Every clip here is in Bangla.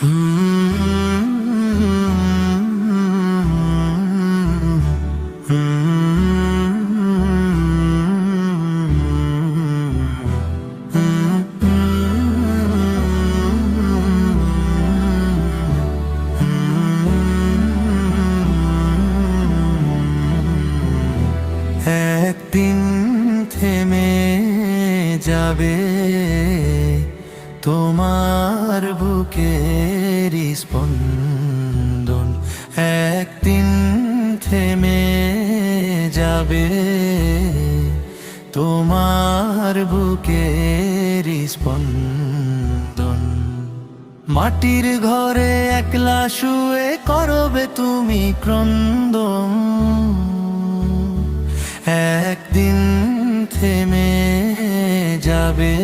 একদিন থেমে যাবে তোমার বুকের স্পন্দন, একদিন থেমে যাবে তোমার বুকের স্পন্দন। মাটির ঘরে একলা শুয়ে করবে তুমি ক্রন্দন, একদিন থেমে যাবে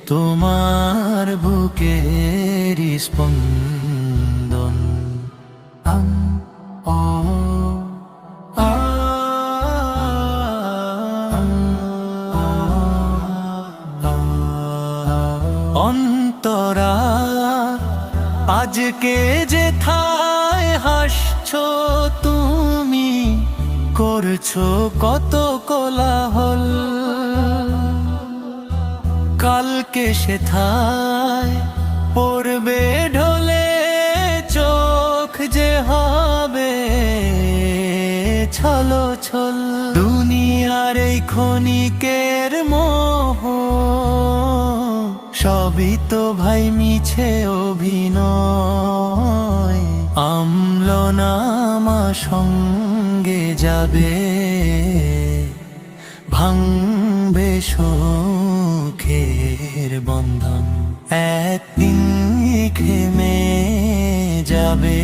তোমার বুকের স্পন্দন। অন্তরা আজকে যেথায় হাসছো তুমি, করছো কত কোলাহল, কালকে সেথায় পড়বে ঢলে চোখ যে হবে ছলো ছল। দুনিয়ার এই ক্ষণিকের মোহ সবই তো ভাই মিছে অভিনয়, আমলনামা সঙ্গে যাবে ভাঙবে সুখের বন্ধন, একদিন থেমে যাবে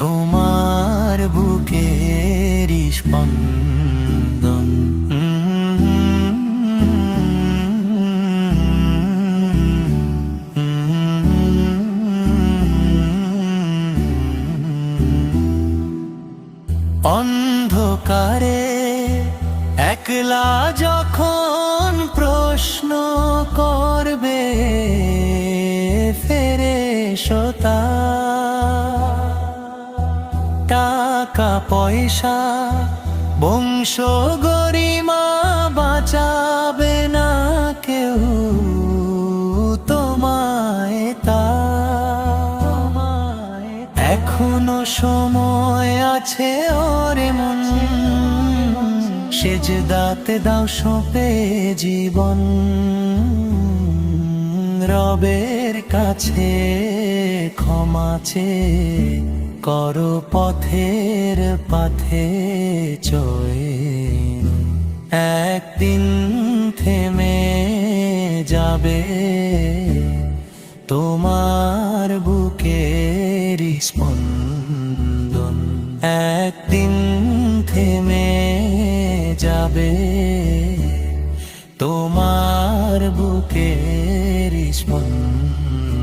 তোমার বুকের স্পন্দন। অন্ধকারে একলা যখন প্রশ্ন করবে ফেরেশতা, টাকা পয়সা বংশ গরিমা বাঁচাবে না কেউ তোমায় তা। এখনো সময় আছে ওরে মন, সেজদাতে দাও সঁপে জীবন, রবের কাছে ক্ষমা চেয়ে করো পথের পাথে চয়ন, একদিন থেমে যাবে তোমার বুকের স্পন্দন, একদিন থেমে যাবে তোমার বুকের স্পন্দন।